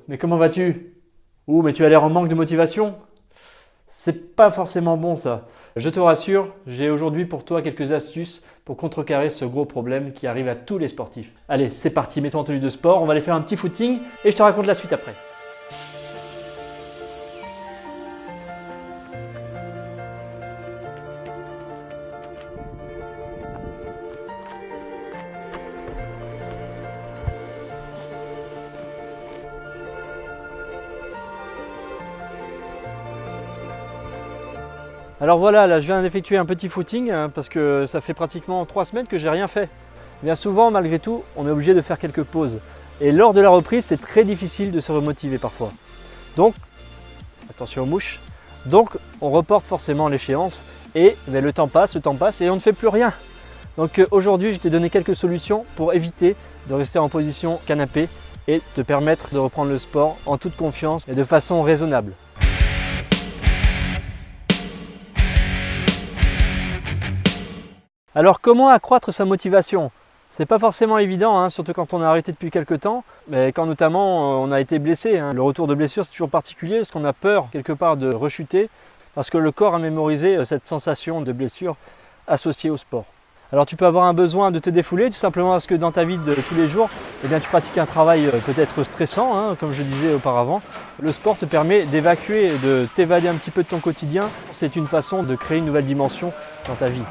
mais comment vas-tu? Ouh, mais tu as l'air en manque de motivation? C'est pas forcément bon ça. Je te rassure, j'ai aujourd'hui pour toi quelques astuces pour contrecarrer ce gros problème qui arrive à tous les sportifs. Allez, c'est parti, mets-toi en tenue de sport, on va aller faire un petit footing et je te raconte la suite après. Alors voilà, là je viens d'effectuer un petit footing parce que ça fait pratiquement 3 semaines que j'ai rien fait. Bien souvent, malgré tout, on est obligé de faire quelques pauses. Et lors de la reprise, c'est très difficile de se remotiver parfois. Donc, attention aux mouches. Donc, on reporte forcément l'échéance et le temps passe et on ne fait plus rien. Donc aujourd'hui, je t'ai donné quelques solutions pour éviter de rester en position canapé et te permettre de reprendre le sport en toute confiance et de façon raisonnable. Alors comment accroître sa motivation? C'est pas forcément évident, surtout quand on a arrêté depuis quelques temps, mais quand notamment on a été blessé. Le retour de blessure c'est toujours particulier parce qu'on a peur quelque part de rechuter parce que le corps a mémorisé cette sensation de blessure associée au sport. Alors tu peux avoir un besoin de te défouler tout simplement parce que dans ta vie de tous les jours, tu pratiques un travail peut-être stressant, comme je disais auparavant. Le sport te permet d'évacuer, de t'évader un petit peu de ton quotidien. C'est une façon de créer une nouvelle dimension dans ta vie.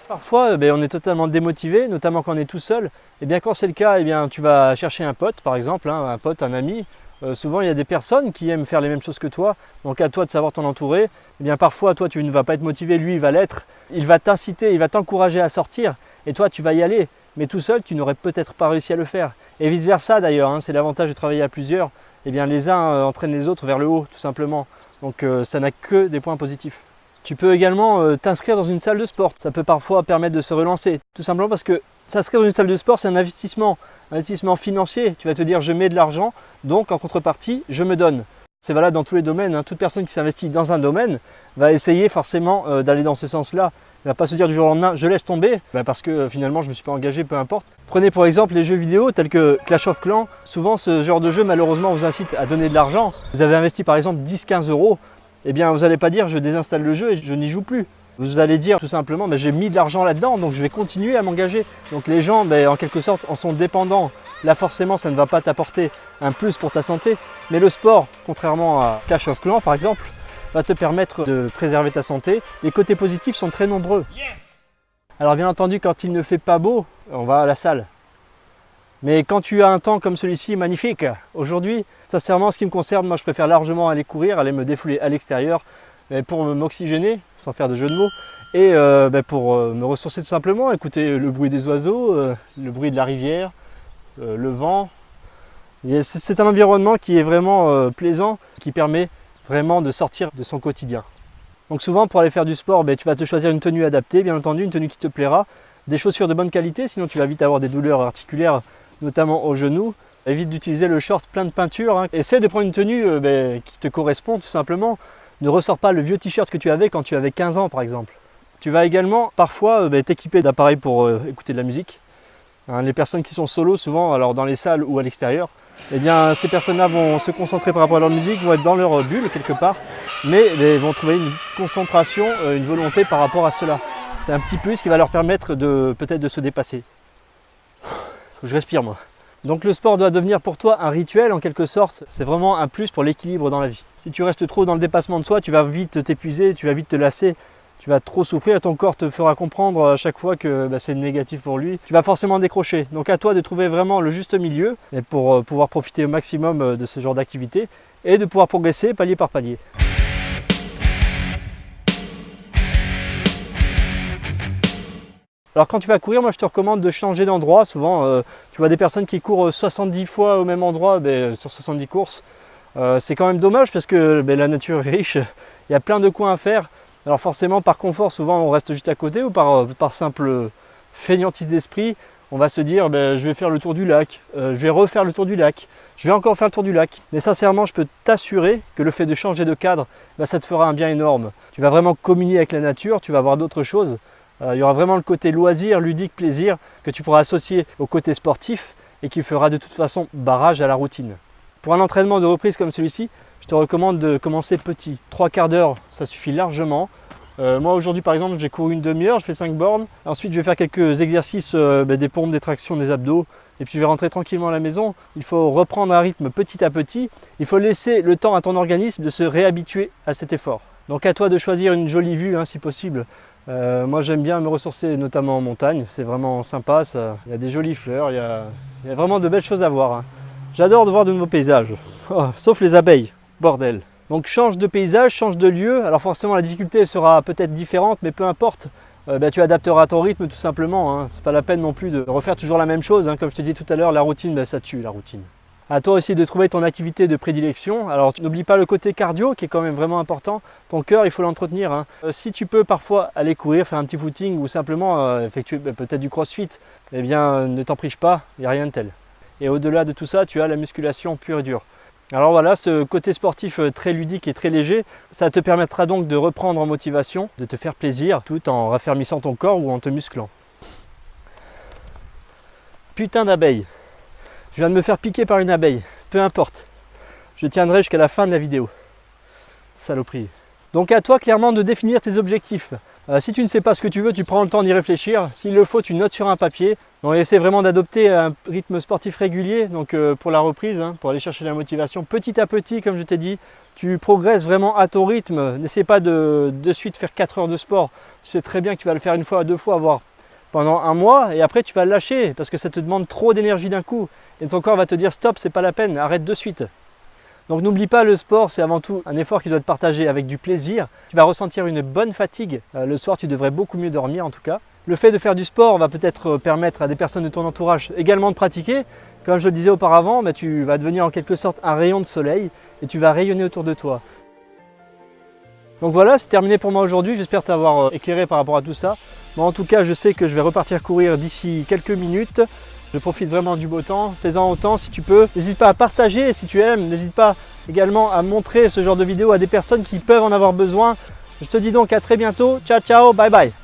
Parfois, on est totalement démotivé, notamment quand on est tout seul. Et bien quand c'est le cas, tu vas chercher un pote, par exemple, un pote, un ami. Souvent, il y a des personnes qui aiment faire les mêmes choses que toi. Donc à toi de savoir t'en entourer. Parfois, toi, tu ne vas pas être motivé, lui, il va l'être. Il va t'inciter, il va t'encourager à sortir. Et toi, tu vas y aller. Mais tout seul, tu n'aurais peut-être pas réussi à le faire. Et vice-versa d'ailleurs, c'est l'avantage de travailler à plusieurs. Les uns entraînent les autres vers le haut, tout simplement. Donc ça n'a que des points positifs. Tu peux également t'inscrire dans une salle de sport. Ça peut parfois permettre de se relancer. Tout simplement parce que s'inscrire dans une salle de sport, c'est un investissement financier. Tu vas te dire, je mets de l'argent, donc en contrepartie, je me donne. C'est valable dans tous les domaines. Toute personne qui s'investit dans un domaine va essayer forcément d'aller dans ce sens-là. Il ne va pas se dire du jour au lendemain, je laisse tomber, parce que finalement, je ne me suis pas engagé, peu importe. Prenez pour exemple les jeux vidéo tels que Clash of Clans. Souvent, ce genre de jeu, malheureusement, vous incite à donner de l'argent. Vous avez investi par exemple 10-15 euros. Vous n'allez pas dire je désinstalle le jeu et je n'y joue plus. Vous allez dire tout simplement j'ai mis de l'argent là-dedans donc je vais continuer à m'engager. Donc les gens en quelque sorte en sont dépendants. Là forcément ça ne va pas t'apporter un plus pour ta santé. Mais le sport, contrairement à Clash of Clans par exemple, va te permettre de préserver ta santé. Les côtés positifs sont très nombreux. Yes. Alors bien entendu quand il ne fait pas beau, on va à la salle. Mais quand tu as un temps comme celui-ci magnifique, aujourd'hui, sincèrement, en ce qui me concerne, moi je préfère largement aller courir, aller me défouler à l'extérieur pour m'oxygéner, sans faire de jeu de mots, et pour me ressourcer tout simplement, écouter le bruit des oiseaux, le bruit de la rivière, le vent. C'est un environnement qui est vraiment plaisant, qui permet vraiment de sortir de son quotidien. Donc souvent pour aller faire du sport, tu vas te choisir une tenue adaptée, bien entendu, une tenue qui te plaira, des chaussures de bonne qualité, sinon tu vas vite avoir des douleurs articulaires, notamment au genou. Évite d'utiliser le short plein de peinture. Essaie de prendre une tenue qui te correspond tout simplement. Ne ressors pas le vieux t-shirt que tu avais quand tu avais 15 ans par exemple. Tu vas également parfois t'équiper d'appareils pour écouter de la musique. Les personnes qui sont solo souvent, alors dans les salles ou à l'extérieur, ces personnes-là vont se concentrer par rapport à leur musique, vont être dans leur bulle quelque part, mais vont trouver une concentration, une volonté par rapport à cela. C'est un petit plus qui va leur permettre peut-être de se dépasser. Je respire moi. Donc le sport doit devenir pour toi un rituel en quelque sorte. C'est vraiment un plus pour l'équilibre dans la vie. Si tu restes trop dans le dépassement de soi, tu vas vite t'épuiser, tu vas vite te lasser, tu vas trop souffrir. Ton corps te fera comprendre à chaque fois que c'est négatif pour lui. Tu vas forcément décrocher. Donc à toi de trouver vraiment le juste milieu pour pouvoir profiter au maximum de ce genre d'activité et de pouvoir progresser palier par palier. Alors quand tu vas courir, moi je te recommande de changer d'endroit. Souvent, tu vois des personnes qui courent 70 fois au même endroit sur 70 courses. C'est quand même dommage parce que la nature est riche, il y a plein de coins à faire. Alors forcément par confort, souvent on reste juste à côté ou par simple fainéantise d'esprit, on va se dire je vais faire le tour du lac, je vais refaire le tour du lac, je vais encore faire le tour du lac. Mais sincèrement, je peux t'assurer que le fait de changer de cadre, ça te fera un bien énorme. Tu vas vraiment communier avec la nature, tu vas voir d'autres choses. Il y aura vraiment le côté loisir, ludique, plaisir que tu pourras associer au côté sportif et qui fera de toute façon barrage à la routine. Pour un entraînement de reprise comme celui-ci, je te recommande de commencer petit. 3/4 d'heure, ça suffit largement. Moi aujourd'hui par exemple, j'ai couru une demi-heure, je fais 5 bornes. Ensuite je vais faire quelques exercices des pompes, des tractions, des abdos. Et puis je vais rentrer tranquillement à la maison. Il faut reprendre un rythme petit à petit. Il faut laisser le temps à ton organisme de se réhabituer à cet effort. Donc à toi de choisir une jolie vue si possible. Moi j'aime bien me ressourcer notamment en montagne. C'est vraiment sympa, ça. Il y a des jolies fleurs, il y a vraiment de belles choses à voir. J'adore de voir de nouveaux paysages. Oh, sauf les abeilles, bordel. Donc change de paysage, change de lieu. Alors forcément la difficulté sera peut-être différente, mais peu importe. Tu adapteras ton rythme tout simplement. C'est pas la peine non plus de refaire toujours la même chose. Comme je te disais tout à l'heure, la routine, ça tue la routine. À toi aussi de trouver ton activité de prédilection. Alors n'oublie pas le côté cardio qui est quand même vraiment important. Ton cœur, il faut l'entretenir. Si tu peux parfois aller courir, faire un petit footing ou simplement effectuer peut-être du crossfit, eh bien ne t'en prive pas, il n'y a rien de tel. Et au-delà de tout ça, tu as la musculation pure et dure. Alors voilà, ce côté sportif très ludique et très léger, ça te permettra donc de reprendre en motivation, de te faire plaisir tout en raffermissant ton corps ou en te musclant. Putain d'abeille. Je viens de me faire piquer par une abeille, peu importe. Je tiendrai jusqu'à la fin de la vidéo. Saloperie. Donc à toi clairement de définir tes objectifs. Si tu ne sais pas ce que tu veux, tu prends le temps d'y réfléchir. S'il le faut, tu notes sur un papier. Donc essaie vraiment d'adopter un rythme sportif régulier donc, pour la reprise, pour aller chercher la motivation. Petit à petit, comme je t'ai dit, tu progresses vraiment à ton rythme. N'essaie pas de suite faire 4 heures de sport. Tu sais très bien que tu vas le faire une fois, deux fois, voire pendant un mois. Et après, tu vas le lâcher parce que ça te demande trop d'énergie d'un coup. Et ton corps va te dire stop, c'est pas la peine, arrête de suite. Donc n'oublie pas, le sport, c'est avant tout un effort qui doit être partagé avec du plaisir. Tu vas ressentir une bonne fatigue. Le soir, tu devrais beaucoup mieux dormir en tout cas. Le fait de faire du sport va peut-être permettre à des personnes de ton entourage également de pratiquer. Comme je le disais auparavant, tu vas devenir en quelque sorte un rayon de soleil et tu vas rayonner autour de toi. Donc voilà, c'est terminé pour moi aujourd'hui. J'espère t'avoir éclairé par rapport à tout ça. Moi en tout cas, je sais que je vais repartir courir d'ici quelques minutes. Je profite vraiment du beau temps, fais-en autant si tu peux. N'hésite pas à partager si tu aimes, n'hésite pas également à montrer ce genre de vidéo à des personnes qui peuvent en avoir besoin. Je te dis donc à très bientôt, ciao ciao, bye bye.